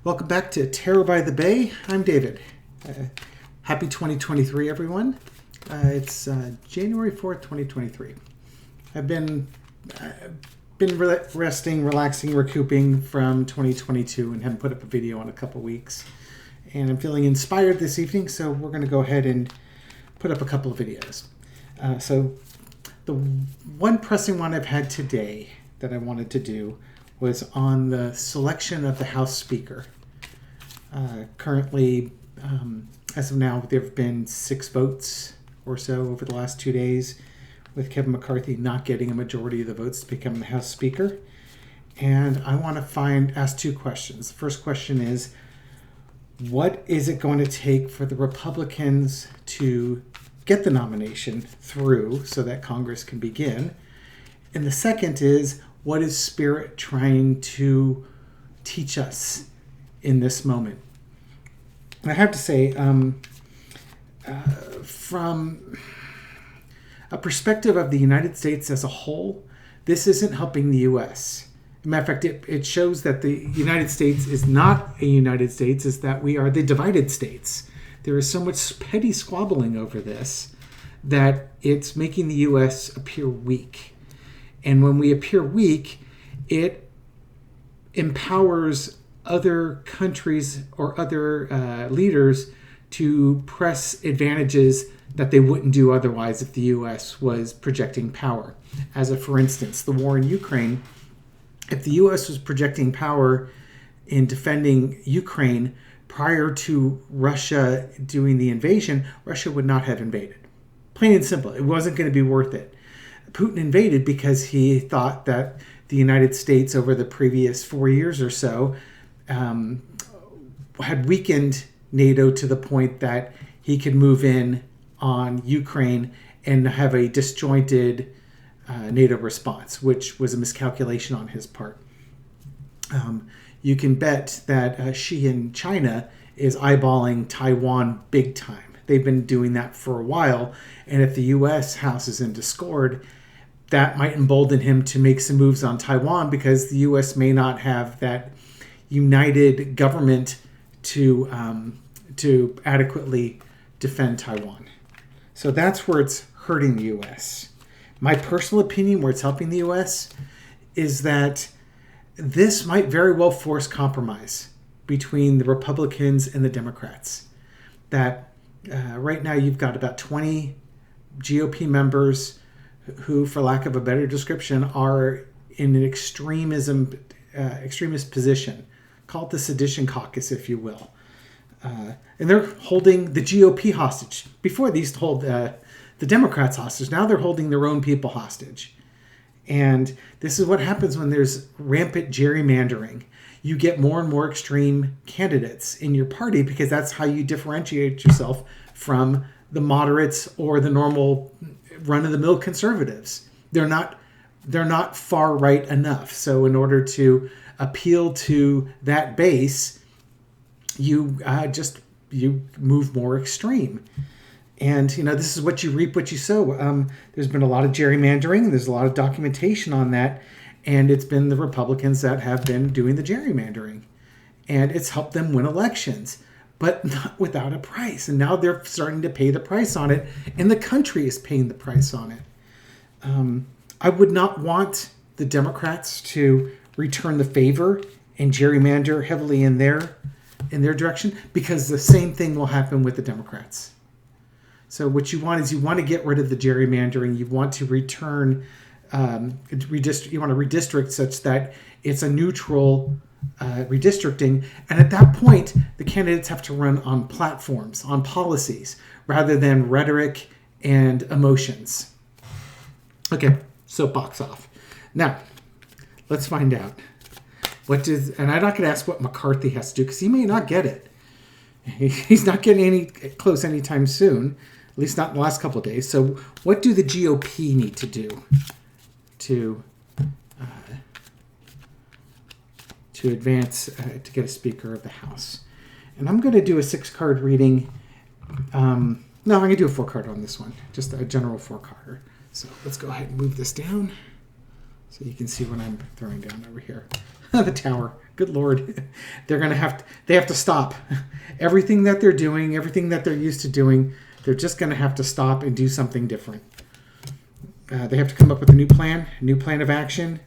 Welcome back to Tarot by the Bay. I'm David. Happy 2023, everyone. It's January 4th, 2023. I've been resting, relaxing, recouping from 2022 and haven't put up a video in a couple weeks. And I'm feeling inspired this evening, so we're going to go ahead and put up a couple of videos. So the one pressing one I've had today that I wanted to do was on the selection of the House Speaker. Currently, as of now, there have been 6 votes or so over the last 2 days, with Kevin McCarthy not getting a majority of the votes to become the House Speaker. And I want to ask 2 questions. The first question is, what is it going to take for the Republicans to get the nomination through so that Congress can begin? And the second is, what is Spirit trying to teach us in this moment? And I have to say, from a perspective of the United States as a whole, this isn't helping the U.S. As a matter of fact, it shows that the United States is not a United States, is that we are the divided states. There is so much petty squabbling over this that it's making the U.S. appear weak. And when we appear weak, it empowers other countries or other leaders to press advantages that they wouldn't do otherwise if the U.S. was projecting power. As for instance, the war in Ukraine, if the U.S. was projecting power in defending Ukraine prior to Russia doing the invasion, Russia would not have invaded. Plain and simple. It wasn't going to be worth it. Putin invaded because he thought that the United States over the previous 4 years or so had weakened NATO to the point that he could move in on Ukraine and have a disjointed NATO response, which was a miscalculation on his part. You can bet that Xi in China is eyeballing Taiwan big time. They've been doing that for a while, and if the U.S. House is in discord, that might embolden him to make some moves on Taiwan because the U.S. may not have that united government to adequately defend Taiwan. So that's where it's hurting the U.S. My personal opinion, where it's helping the U.S., is that this might very well force compromise between the Republicans and the Democrats. That right now you've got about 20 GOP members who, for lack of a better description, are in an extremist position. Call it the sedition caucus, if you will. And they're holding the GOP hostage. Before they used to hold the Democrats hostage. Now they're holding their own people hostage. And this is what happens when there's rampant gerrymandering. You get more and more extreme candidates in your party because that's how you differentiate yourself from the moderates or the normal run-of-the-mill conservatives. They're not far right enough. So in order to appeal to that base, you move more extreme. And this is what you reap, what you sow. There's been a lot of gerrymandering. There's a lot of documentation on that, and it's been the Republicans that have been doing the gerrymandering, and it's helped them win elections, but not without a price. And now they're starting to pay the price on it, and the country is paying the price on it. I would not want the Democrats to return the favor and gerrymander heavily in their direction, because the same thing will happen with the Democrats. So what you want is you want to get rid of the gerrymandering. You want to return, you want to redistrict such that it's a neutral redistricting. And at that point, the candidates have to run on platforms, on policies, rather than rhetoric and emotions. Okay, soapbox off. Now, let's find out. And I'm not going to ask what McCarthy has to do, because he may not get it. He's not getting any close anytime soon, at least not in the last couple of days. So what do the GOP need to do to advance, to get a Speaker of the House? And I'm going to do a 6-card reading. No, I'm going to do a 4-card on this one, just a general 4-carder. So let's go ahead and move this down. So you can see what I'm throwing down over here. The tower. Good Lord. They have to stop. Everything that they're doing, everything that they're used to doing, they're just going to have to stop and do something different. They have to come up with a new plan of action.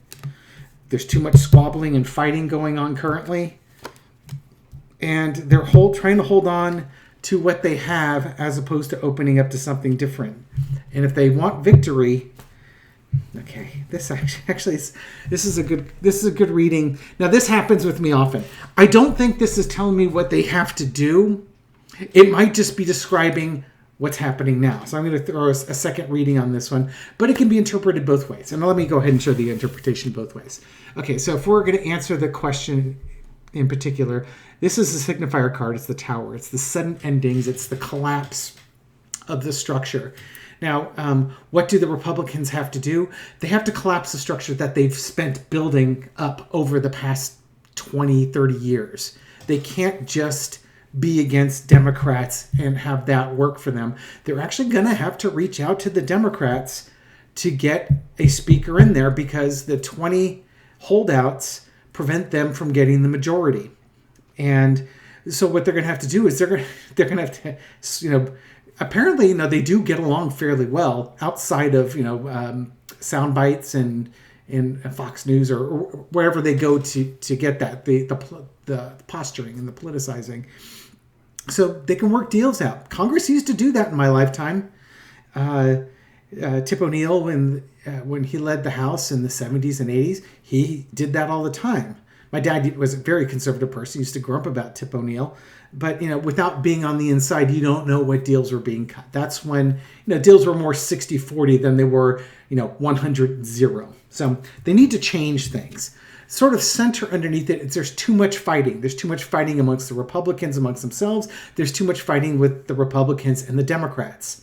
There's too much squabbling and fighting going on currently. And they're trying to hold on to what they have as opposed to opening up to something different. And if they want victory, okay, this is a good reading. Now this happens with me often. I don't think this is telling me what they have to do. It might just be describing what's happening now. So I'm going to throw a second reading on this one, but it can be interpreted both ways. And let me go ahead and show the interpretation both ways. Okay, so if we're going to answer the question in particular, this is the signifier card. It's the tower. It's the sudden endings. It's the collapse of the structure. Now, what do the Republicans have to do? They have to collapse the structure that they've spent building up over the past 20, 30 years. They can't just be against Democrats and have that work for them. They're actually going to have to reach out to the Democrats to get a speaker in there because the 20 holdouts prevent them from getting the majority. And so what they're going to have to do is they're going to have to, apparently, they do get along fairly well outside of, sound bites and Fox News or wherever they go to get that, the posturing and the politicizing. So they can work deals out. Congress used to do that in my lifetime. Tip O'Neill, when he led the House in the 70s and 80s, he did that all the time. My dad was a very conservative person. He used to grump about Tip O'Neill. But, without being on the inside, you don't know what deals were being cut. That's when, deals were more 60-40 than they were, 100-0. So they need to change things. Sort of center underneath it, there's too much fighting. There's too much fighting amongst the Republicans, amongst themselves. There's too much fighting with the Republicans and the Democrats.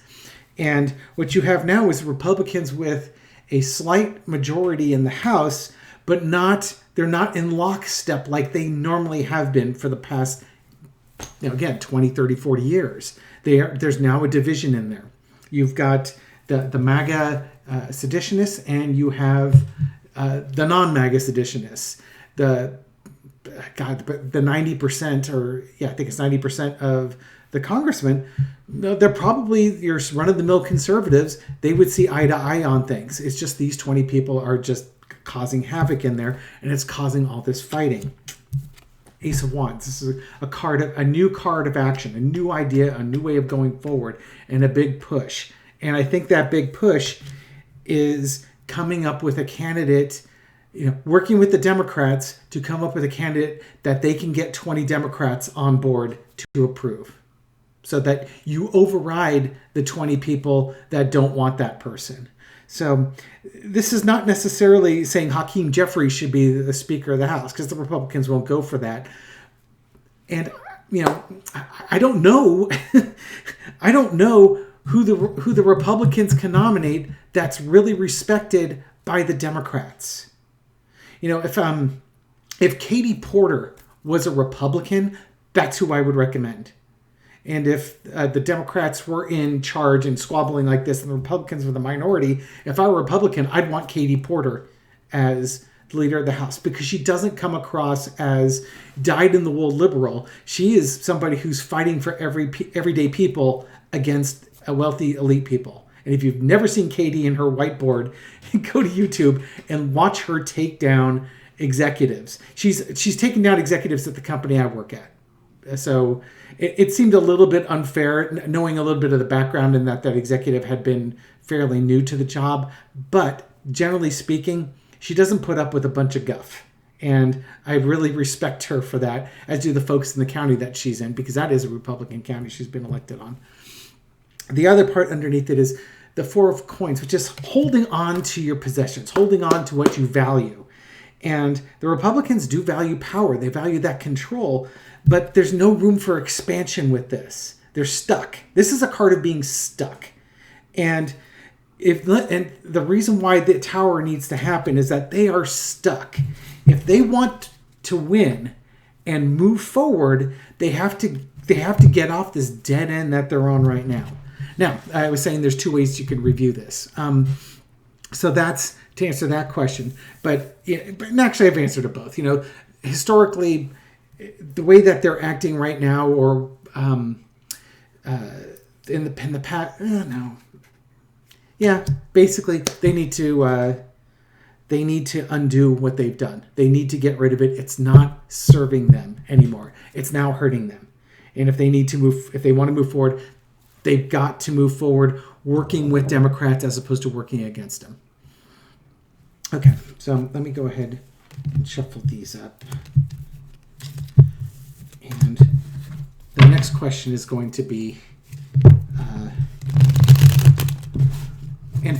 And what you have now is Republicans with a slight majority in the House, but they're not in lockstep like they normally have been for the past, 20, 30, 40 years. There's now a division in there. You've got the MAGA seditionists, and you have the non-MAGA seditionists. The 90%, I think it's 90% of the congressmen, they're probably your run-of-the-mill conservatives. They would see eye to eye on things. It's just these 20 people are just causing havoc in there, and it's causing all this fighting. Ace of Wands. This is a new card of action, a new idea, a new way of going forward, and a big push. And I think that big push is coming up with a candidate, working with the Democrats to come up with a candidate that they can get 20 Democrats on board to approve, so that you override the 20 people that don't want that person. So this is not necessarily saying Hakeem Jeffries should be the Speaker of the House, because the Republicans won't go for that. And, I don't know. I don't know who the Republicans can that's really respected by the Democrats. If Katie Porter was a Republican, that's who I would recommend. And if the Democrats were in charge and squabbling like this and the Republicans were the minority, if I were a Republican, I'd want Katie Porter as the leader of the House, because she doesn't come across as dyed-in-the-wool liberal. She is somebody who's fighting for everyday people against a wealthy elite people. And if you've never seen Katie and her whiteboard, go to YouTube and watch her take down executives. She's taken down executives at the company I work at. So it seemed a little bit unfair, knowing a little bit of the background and that executive had been fairly new to the job. But generally speaking, she doesn't put up with a bunch of guff. And I really respect her for that, as do the folks in the county that she's in, because that is a Republican county she's been elected on. The other part underneath it is the Four of Coins, which is holding on to your possessions, holding on to what you value. And the Republicans do value power. They value that control. But there's no room for expansion with this. They're stuck. This is a card of being stuck. And the reason why the tower needs to happen is that they are stuck. If they want to win and move forward, they have to get off this dead end that they're on right now. Now, I was saying there's two ways you can review this. So that's to answer that question. But actually, I've answered it both. Historically, the way that they're acting right now, or in the past, no, yeah, basically they need to undo what they've done. They need to get rid of it. It's not serving them anymore. It's now hurting them. And if they want to move forward, they've got to move forward working with Democrats as opposed to working against them. Okay, so let me go ahead and shuffle these up. And the next question is going to be, and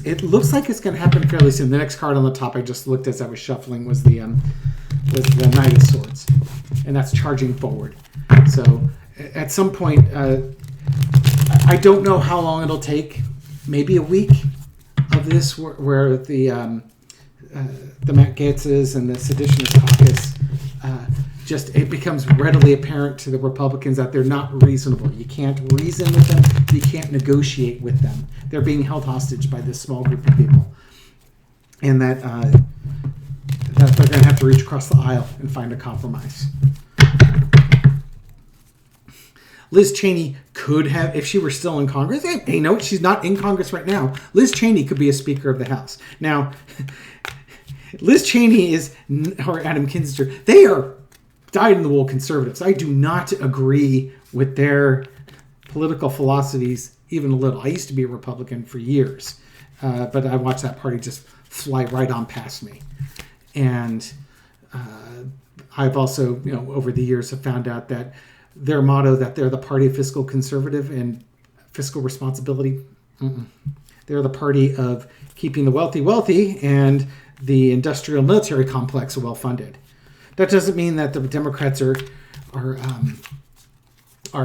it looks like it's going to happen fairly soon. The next card on the top I just looked as I was shuffling was the Knight of Swords, and that's charging forward. So at some point, I don't know how long it'll take. Maybe a week of this, where the Matt Gaetzes and the Seditionist Caucus, it becomes readily apparent to the Republicans that they're not reasonable. You can't reason with them. You can't negotiate with them. They're being held hostage by this small group of people, and that they're going to have to reach across the aisle and find a compromise. Liz Cheney could have, if she were still in Congress. Hey, no, she's not in Congress right now. Liz Cheney could be a Speaker of the House. Now, Liz Cheney or Adam Kinzinger, they are dyed-in-the-wool conservatives. I do not agree with their political philosophies even a little. I used to be a Republican for years, but I watched that party just fly right on past me. And I've also, over the years have found out that their motto that they're the party of fiscal conservative and fiscal responsibility. They're the party of keeping the wealthy and the industrial military complex well funded. That doesn't mean that the Democrats are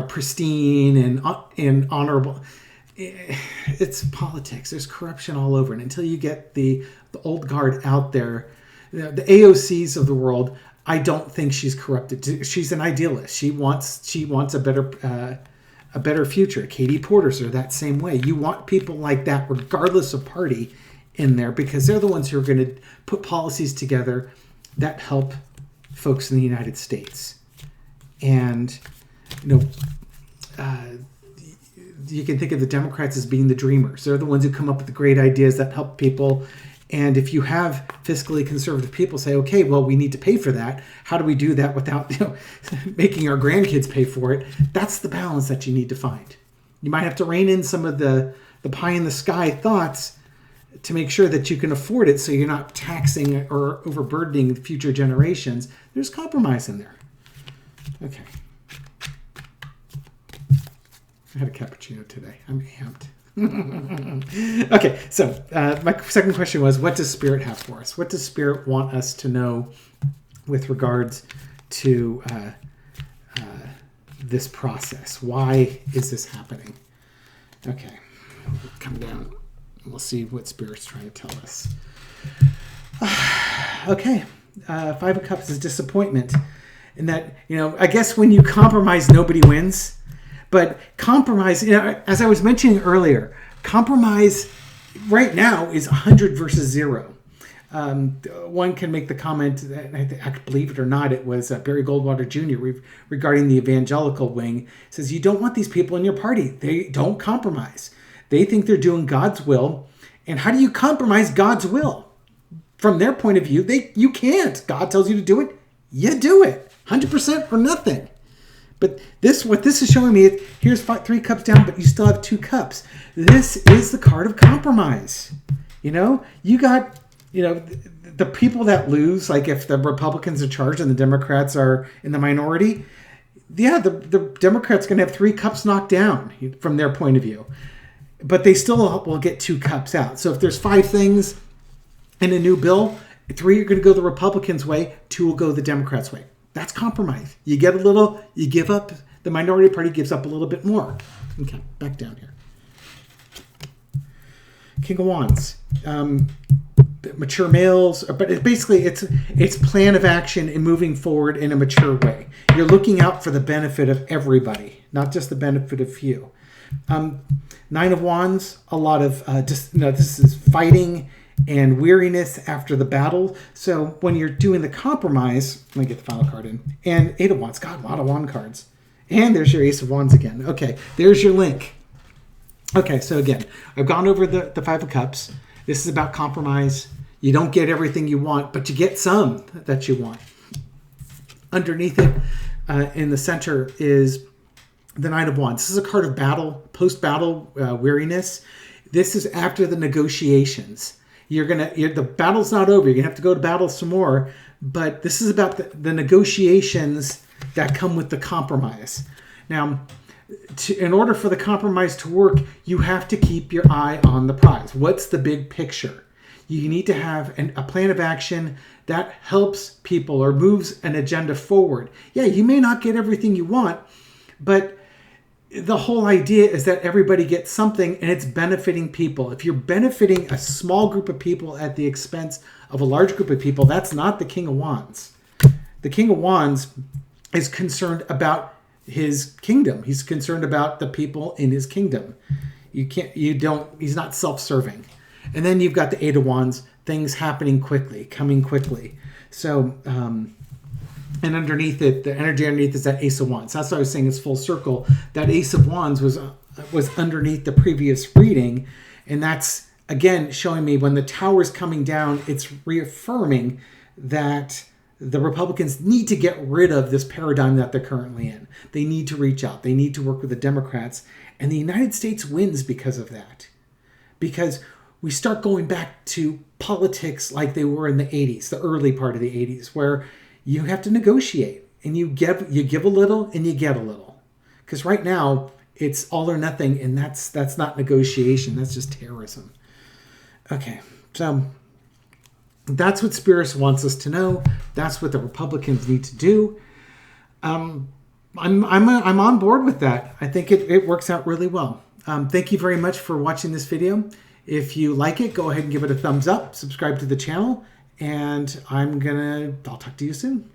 pristine and honorable. It's politics. There's corruption all over, and until you get the old guard out there, the AOCs of the world, I don't think she's corrupted. She's an idealist. She wants a better future. Katie Porter's are that same way. You want people like that, regardless of party, in there, because they're the ones who are going to put policies together that help folks in the United States. And you can think of the Democrats as being the dreamers. They're the ones who come up with the great ideas that help people. And if you have fiscally conservative people say, okay, well, we need to pay for that. How do we do that without making our grandkids pay for it? That's the balance that you need to find. You might have to rein in some of the pie in the sky thoughts to make sure that you can afford it, so you're not taxing or overburdening future generations. There's compromise in there. Okay. I had a cappuccino today. I'm amped. Okay, so my second question was, what does Spirit have for us? What does Spirit want us to know with regards to this process? Why is this happening? Okay, come down and we'll see what Spirit's trying to tell us. Okay, Five of Cups is disappointment. In that, I guess when you compromise, nobody wins. But compromise, as I was mentioning earlier, compromise right now is 100 versus 0. One can make the comment, I believe it or not, it was Barry Goldwater Jr. regarding the evangelical wing. Says, you don't want these people in your party. They don't compromise. They think they're doing God's will. And how do you compromise God's will? From their point of view, you can't. God tells you to do it, you do it. 100% or nothing. But what this is showing me, here's 3 cups down, but you still have 2 cups. This is the card of compromise. You got, the people that lose, like if the Republicans are charged and the Democrats are in the minority, the Democrats going to have 3 cups knocked down from their point of view. But they still will get 2 cups out. So if there's 5 things in a new bill, 3 are going to go the Republicans' way, 2 will go the Democrats' way. That's compromise. You get a little, you give up, the minority party gives up a little bit more. Okay, back down here. King of Wands. Mature males, but basically it's plan of action and moving forward in a mature way. You're looking out for the benefit of everybody, not just the benefit of few. Nine of Wands, a lot of this is fighting and weariness after the battle. So when you're doing the compromise, let me get the final card in. And Eight of Wands, God, a lot of wand cards. And there's your Ace of Wands again. Okay, there's your link. Okay, so again, I've gone over the Five of Cups. This is about compromise. You don't get everything you want, but you get some that you want. Underneath it, in the center, is the Nine of Wands. This is a card of battle, post-battle weariness. This is after the negotiations. The battle's not over. You're gonna have to go to battle some more. But this is about the negotiations that come with the compromise. Now, in order for the compromise to work, you have to keep your eye on the prize. What's the big picture? You need to have a plan of action that helps people or moves an agenda forward. Yeah, you may not get everything you want, but the whole idea is that everybody gets something and it's benefiting people. If you're benefiting a small group of people at the expense of a large group of people, that's not the King of Wands. The King of Wands is concerned about his kingdom. He's concerned about the people in his kingdom. He's not self-serving. And then you've got the Eight of Wands, things happening quickly, coming quickly. So, and underneath it, the energy underneath is that Ace of Wands. That's why I was saying it's full circle. That Ace of Wands was underneath the previous reading. And that's, again, showing me when the tower's coming down, it's reaffirming that the Republicans need to get rid of this paradigm that they're currently in. They need to reach out. They need to work with the Democrats. And the United States wins because of that. Because we start going back to politics like they were in the 80s, the early part of the 80s, where you have to negotiate and you give a little and you get a little. Because right now it's all or nothing, and that's not negotiation. That's just terrorism. Okay, so that's what Spirit wants us to know. That's what the Republicans need to do. I'm on board with that. I think it works out really well. Thank you very much for watching this video. If you like it, go ahead and give it a thumbs up, subscribe to the channel, and I'll talk to you soon.